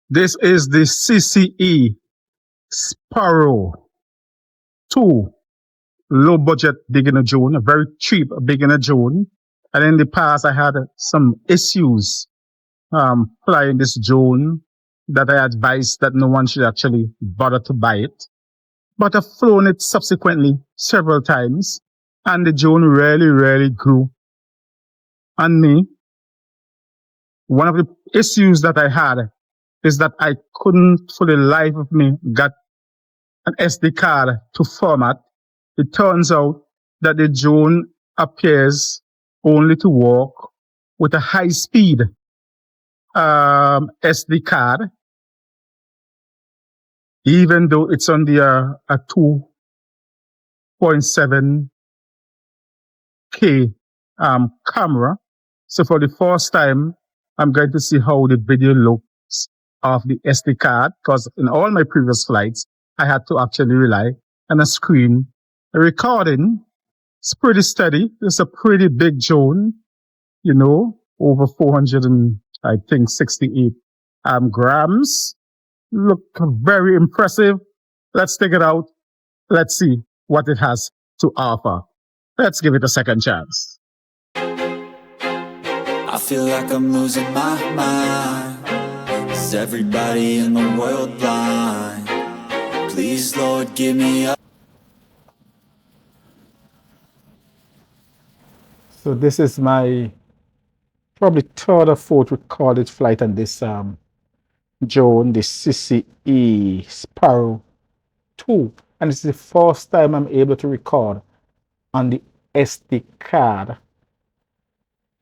This is the CCE Sparrow 2 low budget beginner drone, a very cheap beginner drone. And in the past, I had some issues flying this drone that I advised that no one should actually bother to buy it. But I've flown it subsequently several times, and the drone really, really grew on me. One of the issues that I had is that I couldn't, for the life of me, get an SD card to format. It turns out that the drone appears only to work with a high speed SD card, even though it's on the a 2.7K camera. So for the first time, I'm going to see how the video looks of the SD card, because in all my previous flights, I had to actually rely on a screen recording. It's pretty steady. It's a pretty big drone, over 400 and I think 68 grams. Look very impressive. Let's take it out. Let's see what it has to offer. Let's give it a second chance. I feel like I'm losing my mind. Is everybody in the world blind? Please, Lord, give me a... So this is my probably third or fourth recorded flight on this drone, the CCE Sparrow 2. And it's the first time I'm able to record on the SD card.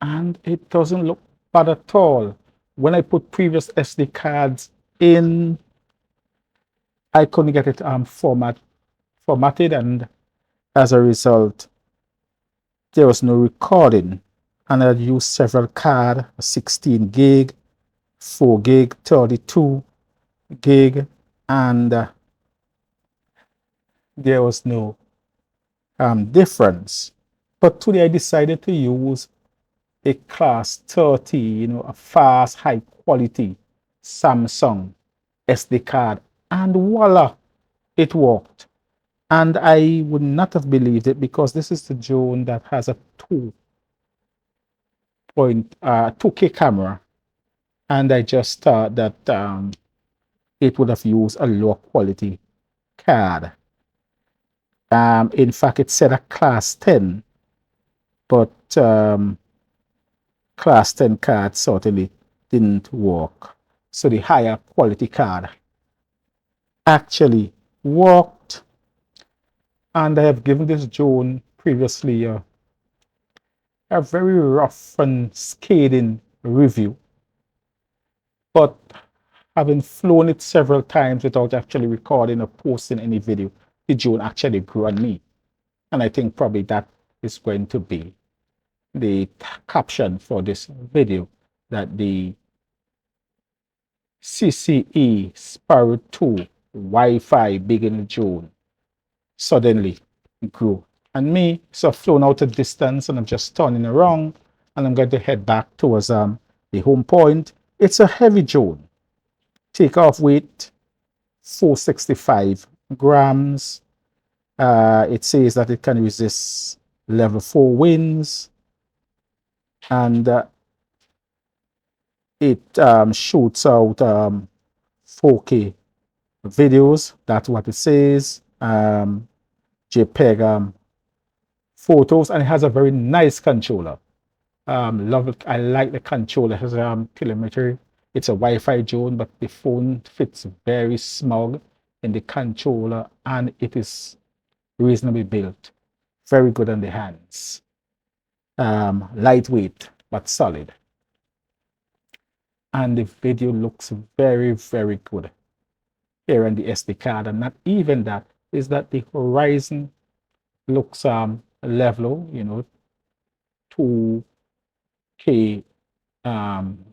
And it doesn't look bad at all. When I put previous SD cards in, I couldn't get it formatted, and as a result, there was no recording. And I'd used several cards, 16 gig, 4 gig, 32 gig, and there was no difference. But today I decided to use a class 30, a fast, high quality Samsung SD card, and voila, it worked. And I would not have believed it, because this is the drone that has a 2K camera, and I just thought that it would have used a lower quality card. In fact, it said a class 10, but class 10 card certainly didn't work. So the higher quality card actually worked, and I have given this drone previously a very rough and scathing review, but having flown it several times without actually recording or posting any video, the drone actually grew on me. And I think probably that is going to be the caption for this video, that the CCE Sparrow 2 Wi-Fi beginner drone suddenly grew on me. So I've flown out a distance, and I'm just turning around, and I'm going to head back towards the home point. It's a heavy drone. Takeoff weight 465 grams. It says that it can resist level 4 winds, and it shoots out 4K videos. That's what it says. JPEG photos, and it has a very nice controller. Love it. I like the controller. It has telemetry. It's a Wi-Fi drone, but the phone fits very snug in the controller, and it is reasonably built. Very good on the hands. Lightweight but solid. And the video looks very, very good here on the SD card. And not even that, is that the horizon looks level, 2K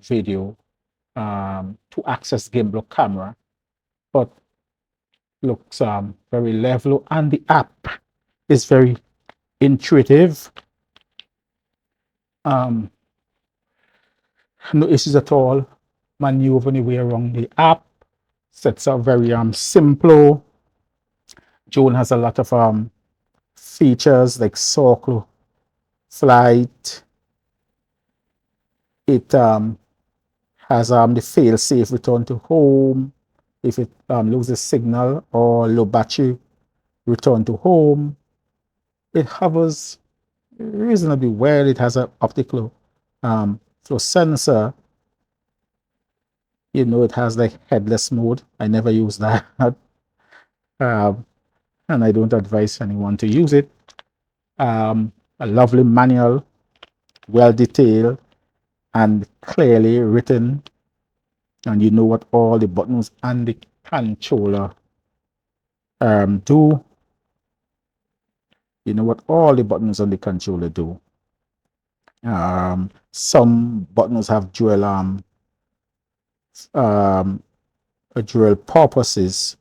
video, 2-axis gimbal camera, but looks very level, and the app is very intuitive. No issues at all maneuver your way around the app. Sets are very simple. Drone has a lot of features like circle flight. It has the fail-safe return to home if it loses signal or low battery, return to home. It hovers reasonably well. It has an optical flow sensor. You know, it has like headless mode. I never use that. And I don't advise anyone to use it. A lovely manual, well detailed and clearly written, and you know what all the buttons and the controller do. You know what all the buttons on the controller do. Some buttons have dual purposes,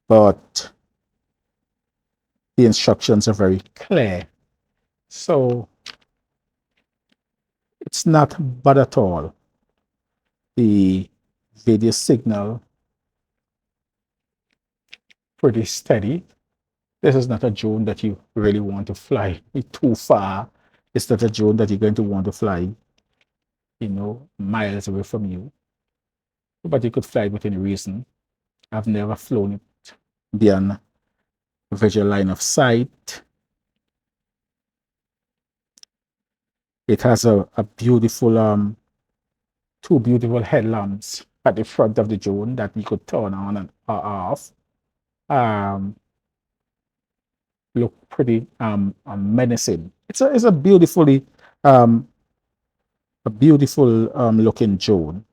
but the instructions are very clear. So it's not bad at all. The video signal pretty steady. This is not a drone that you really want to fly too far. It's not a drone that you're going to want to fly, miles away from you. But you could fly it within reason. I've never flown it beyond visual line of sight. It has a beautiful two beautiful headlamps at the front of the drone that you could turn on and off. Look pretty menacing. It's a beautiful looking drone.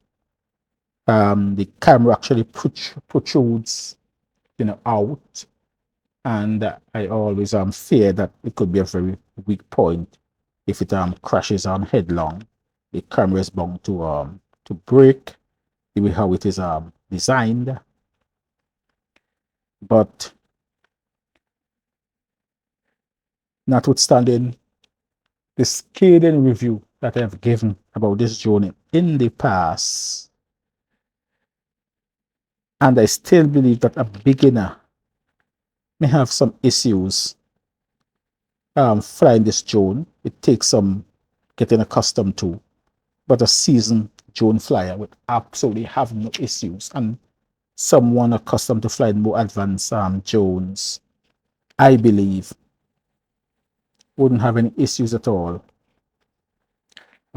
The camera actually protrudes out, and I always fear that it could be a very weak point if it crashes headlong. The camera is bound to break the way how it is designed. But notwithstanding the scathing review that I have given about this drone in the past, and I still believe that a beginner may have some issues flying this drone. It takes some getting accustomed to, but a seasoned drone flyer would absolutely have no issues, and someone accustomed to flying more advanced drones, I believe, wouldn't have any issues at all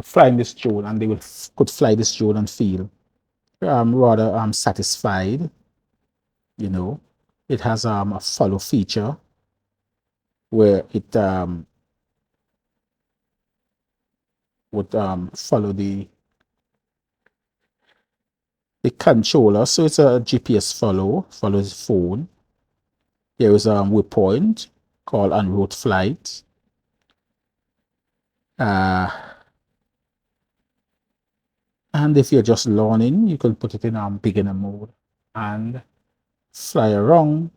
flying this drone, and they could fly this drone and feel rather satisfied. It has a follow feature where it would follow the controller. So it's a GPS follows the phone. There is a waypoint called en route flight. And if you're just learning, you can put it in beginner mode and fly around.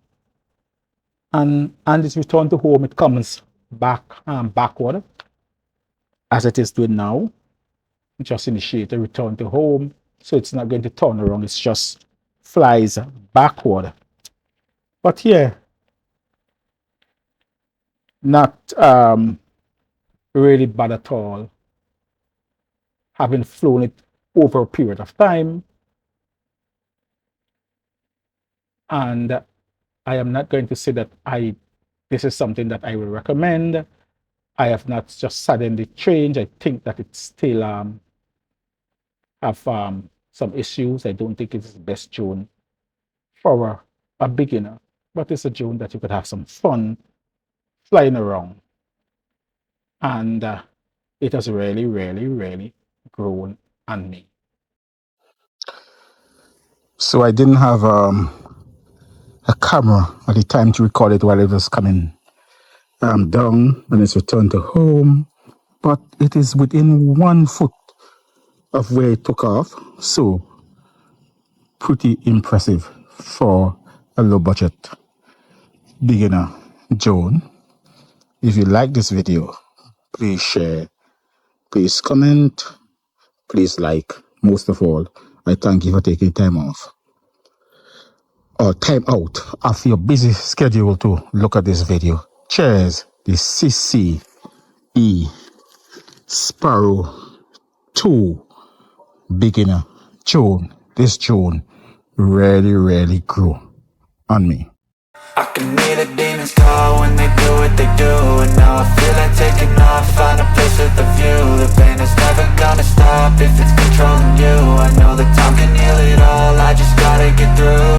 And its return to home, it comes backward as it is doing now. Just initiate a return to home, so it's not going to turn around, it just flies backward. But yeah, not really bad at all, having flown it over a period of time. And I am not going to say that this is something that I will recommend. I have not just suddenly changed. I think that it still have some issues. I don't think it's the best drone for a beginner, but it's a drone that you could have some fun flying around. And it has really, really, really grown on me. So I didn't have a camera at the time to record it while it was coming down when it's returned to home, but it is within 1 foot of where it took off, so pretty impressive for a low budget beginner drone. If you like this video, please share, please comment, please like. Most of all, I thank you for taking time off or time out of your busy schedule to look at this video. Cheers, the CCE Sparrow 2 beginner June. This June really grew on me. I can hear the demons call when they do what they do, and now I feel like taking